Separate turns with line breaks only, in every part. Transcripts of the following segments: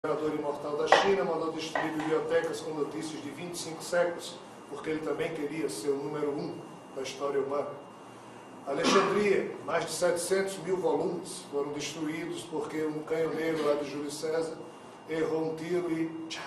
imperador imortal da China, mandou destruir bibliotecas com notícias de 25 séculos, porque ele também queria ser o número 1 da história humana. Alexandria, mais de 700 mil volumes foram destruídos porque um canhoneiro lá de Júlio César errou um tiro e tchá!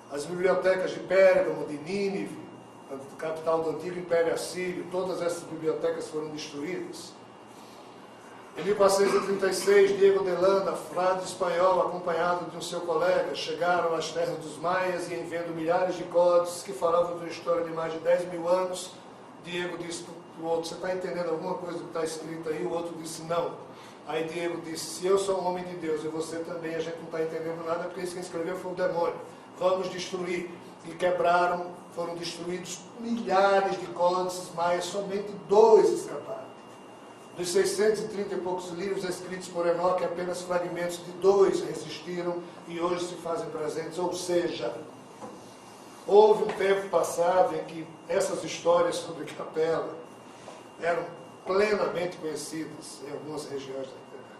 As bibliotecas de Pérgamo, de Nínive, capital do antigo Império Assírio, todas essas bibliotecas foram destruídas. Em 1436, Diego de Landa, frade espanhol, acompanhado de um seu colega, chegaram às terras dos Maias e, em vendo milhares de códices que falavam de uma história de mais de 10 mil anos, Diego disse para o outro: você está entendendo alguma coisa do que está escrito aí? O outro disse: não. Aí Diego disse: se eu sou um homem de Deus e você também, a gente não está entendendo nada, porque isso quem escreveu foi o demônio. Vamos destruir. E quebraram, foram destruídos milhares de códices maias, somente 2 escaparam. Dos 630 e poucos livros escritos por Enoque, apenas fragmentos de 2 resistiram e hoje se fazem presentes. Ou seja, houve um tempo passado em que essas histórias sobre Capela eram plenamente conhecidas em algumas regiões da Terra.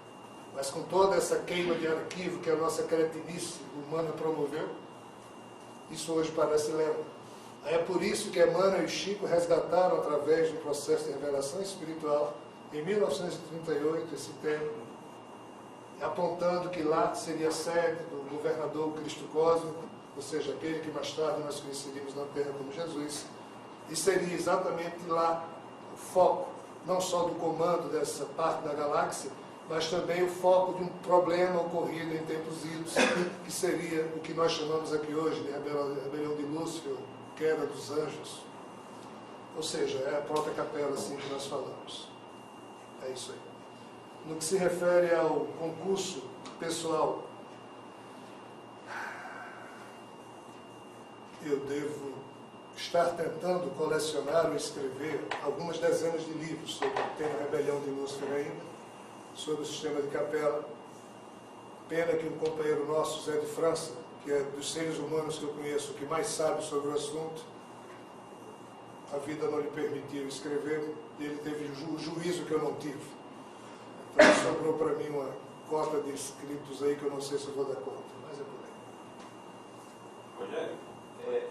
Mas com toda essa queima de arquivo que a nossa cretinice humana promoveu, isso hoje parece lenda. É por isso que Emmanuel e Chico resgataram, através do processo de revelação espiritual, em 1938, esse templo, apontando que lá seria a sede do governador Cristo Cósmico, ou seja, aquele que mais tarde nós conheceríamos na Terra como Jesus, e seria exatamente lá o foco, não só do comando dessa parte da galáxia, mas também o foco de um problema ocorrido em tempos idos, que seria o que nós chamamos aqui hoje de rebelião de Lúcifer, queda dos anjos. Ou seja, é a própria capela assim que nós falamos. É isso aí. No que se refere ao concurso pessoal, eu devo estar tentando colecionar ou escrever algumas dezenas de livros sobre o tema Rebelião de Lúcifer ainda, sobre o sistema de capela. Pena que um companheiro nosso, Zé de França, que é dos seres humanos que eu conheço, que mais sabe sobre o assunto, a vida não lhe permitiu escrever, e ele teve o juízo que eu não tive. Então sobrou para mim uma cota de escritos aí que eu não sei se eu vou dar conta, mas é por aí.
Rogério, eu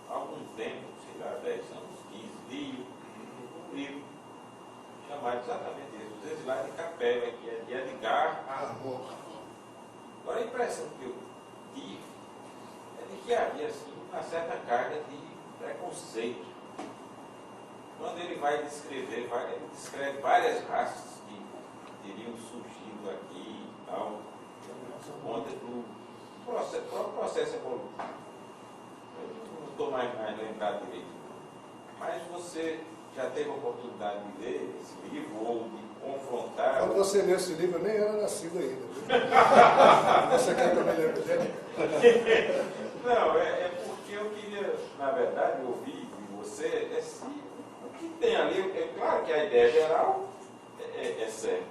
há algum tempo, sei lá, 10 anos, 15, li um livro chamado exatamente isso, Os Exilados de Capela, que é de Edgar Armand. Agora a impressão que eu tive é de que havia assim, uma certa carga de preconceito. Quando ele vai descrever, ele descreve várias raças que teriam surgido aqui e tal, por conta do processo evolutivo. Eu não estou mais lembrado direito. Mas você já teve a oportunidade de ler esse livro ou de confrontar?
Quando você leu esse livro, eu nem era nascido ainda. Você quer que eu me lembre dele?
Não, é porque eu queria, na verdade, ouvir de você o que tem ali. É claro que a ideia geral é certa,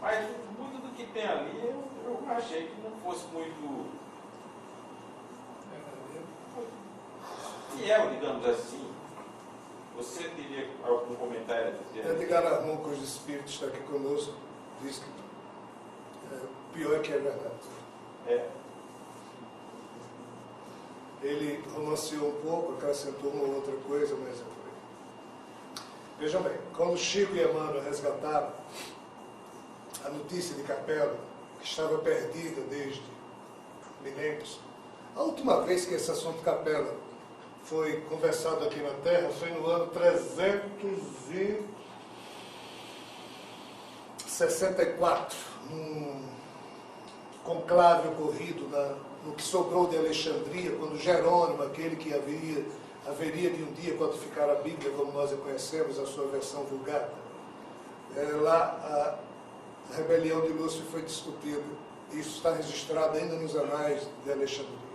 mas muito do que tem ali eu achei que não fosse muito fiel, digamos assim. Você teria algum comentário a dizer?
Edgar Armand, cujo espírito está aqui conosco, diz que pior é que é verdade.
É.
Ele romanceou um pouco, acrescentou uma ou outra coisa, mas é por aí. Vejam bem, quando Chico e Emmanuel resgataram a notícia de Capela, que estava perdida desde milênios, a última vez que esse assunto Capela foi conversado aqui na Terra foi no ano 364, num conclave ocorrido no que sobrou de Alexandria, quando Jerônimo, aquele que haveria de um dia codificar a Bíblia como nós a conhecemos, a sua versão vulgata, lá a rebelião de Lúcifer foi discutida. Isso está registrado ainda nos anais de Alexandria.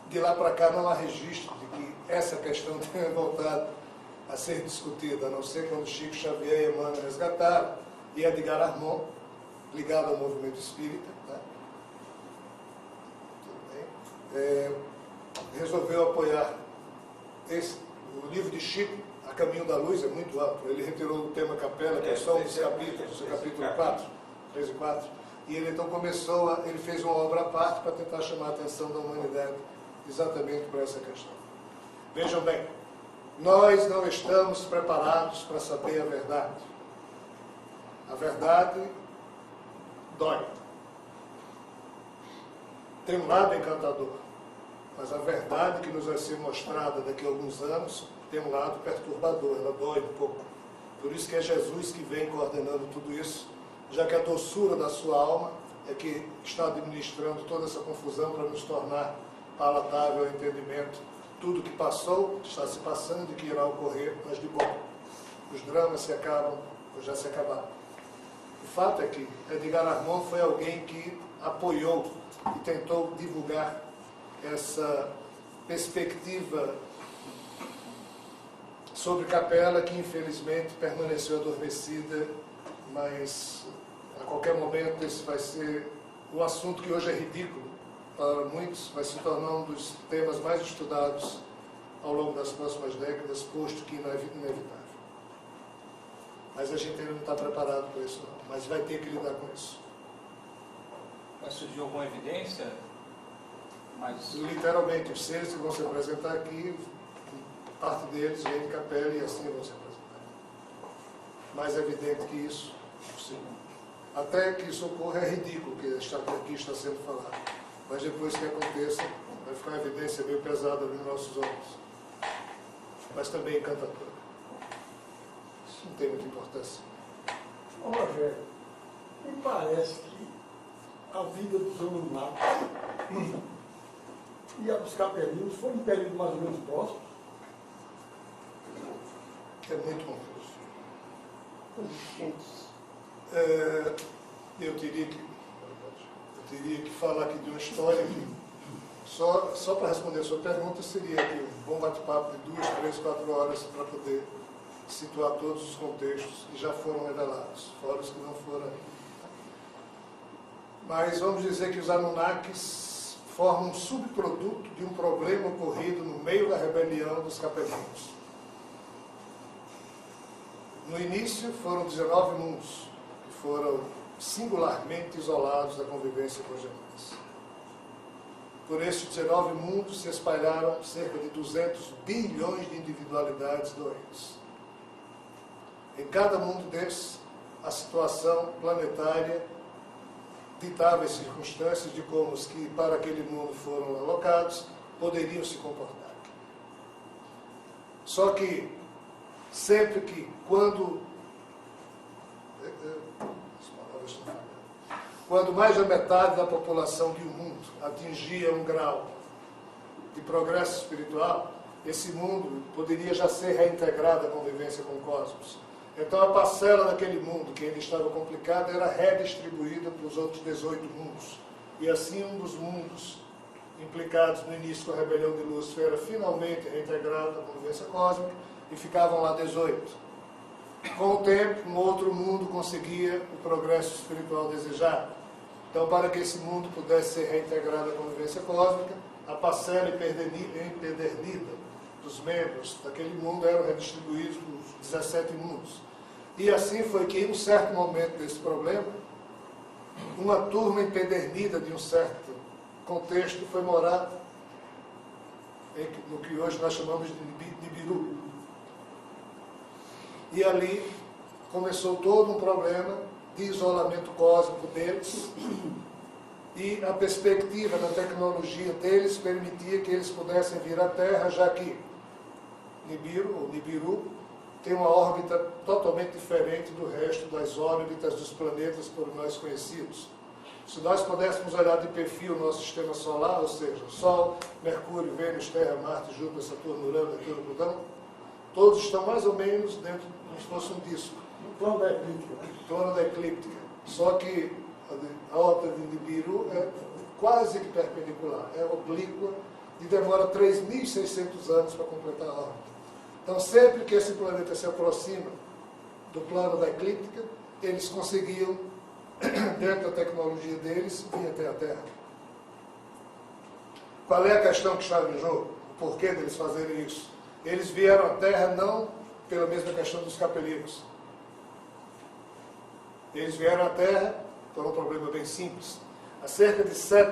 De lá para cá não há registro de que essa questão tenha voltado a ser discutida, a não ser quando Chico Xavier e Emmanuel resgataram, e Edgar Armand, ligado ao movimento espírita, tá? Resolveu apoiar o livro de Chico, A Caminho da Luz, é muito amplo. Ele retirou o tema Capela, que é só um dos capítulos, o capítulo 4, 3 e 4, E ele então ele fez uma obra à parte para tentar chamar a atenção da humanidade exatamente para essa questão. Vejam bem, nós não estamos preparados para saber a verdade. A verdade dói. Tem um lado encantador, mas a verdade que nos vai ser mostrada daqui a alguns anos tem um lado perturbador, ela dói um pouco. Por isso que é Jesus que vem coordenando tudo isso, já que a doçura da sua alma é que está administrando toda essa confusão para nos tornar palatável ao entendimento. Tudo que passou, está se passando e que irá ocorrer, mas de bom. Os dramas se acabam, ou já se acabaram. O fato é que Edgar Armand foi alguém que apoiou e tentou divulgar essa perspectiva sobre Capela, que infelizmente permaneceu adormecida, mas a qualquer momento esse vai ser um assunto que hoje é ridículo para muitos, vai se tornar um dos temas mais estudados ao longo das próximas décadas, posto que não é inevitável. Mas a gente ainda não está preparado para isso, não. Mas vai ter que lidar com isso.
Vai surgir alguma evidência? Mas...
Literalmente, os seres que vão se apresentar aqui, parte deles vem de Capela e assim vão se apresentar. Mais evidente que isso, possível. Até que isso ocorra é ridículo, que aqui está sendo falado. Mas depois que aconteça, vai ficar uma evidência meio pesada nos nossos olhos. Mas também encantadora. Isso não tem muita importância.
Ô, Rogério, me parece que a vida dos Anunnakis e a dos Capelinos foi um período mais ou menos próximo.
É muito confuso. Eu teria que falar aqui de uma história que, só para responder a sua pergunta, seria aqui um bom bate-papo de 2, 3, 4 horas para poder situar todos os contextos que já foram revelados, fora os que não foram ainda. Mas vamos dizer que os Anunnakis formam um subproduto de um problema ocorrido no meio da rebelião dos Capelinos. No início foram 19 mundos, que foram singularmente isolados da convivência com os demais. Por esses 19 mundos se espalharam cerca de 200 bilhões de individualidades doentes. Em cada mundo desses, a situação planetária ditava as circunstâncias de como os que para aquele mundo foram alocados poderiam se comportar. Só que sempre que, quando mais da metade da população de um mundo atingia um grau de progresso espiritual, esse mundo poderia já ser reintegrado à convivência com o cosmos. Então a parcela daquele mundo que ainda estava complicada era redistribuída para os outros 18 mundos. E assim um dos mundos implicados no início com a rebelião de Lúcifer era finalmente reintegrado à convivência cósmica, e ficavam lá 18. Com o tempo, um outro mundo conseguia o progresso espiritual desejado. Então, para que esse mundo pudesse ser reintegrado à convivência cósmica, a parcela empedernida dos membros daquele mundo eram redistribuídos para os 17 mundos. E assim foi que, em um certo momento desse problema, uma turma empedernida de um certo contexto foi morar no que hoje nós chamamos de Nibiru. E ali começou todo um problema de isolamento cósmico deles, e a perspectiva da tecnologia deles permitia que eles pudessem vir à Terra, já que Nibiru tem uma órbita totalmente diferente do resto das órbitas dos planetas por nós conhecidos. Se nós pudéssemos olhar de perfil o nosso sistema solar, ou seja, Sol, Mercúrio, Vênus, Terra, Marte, Júpiter, Saturno, Urano, Netuno, Plutão, todos estão mais ou menos dentro, como se fosse um disco.
No plano da eclíptica.
No plano da eclíptica. Só que a órbita de Nibiru é quase que perpendicular, é oblíqua e demora 3.600 anos para completar a órbita. Então, sempre que esse planeta se aproxima do plano da eclíptica, eles conseguiam, dentro da tecnologia deles, vir até a Terra. Qual é a questão que estava em jogo? O porquê deles fazerem isso? Eles vieram à Terra não pela mesma questão dos capelinos. Eles vieram à Terra Então é um problema bem simples. Há cerca de 7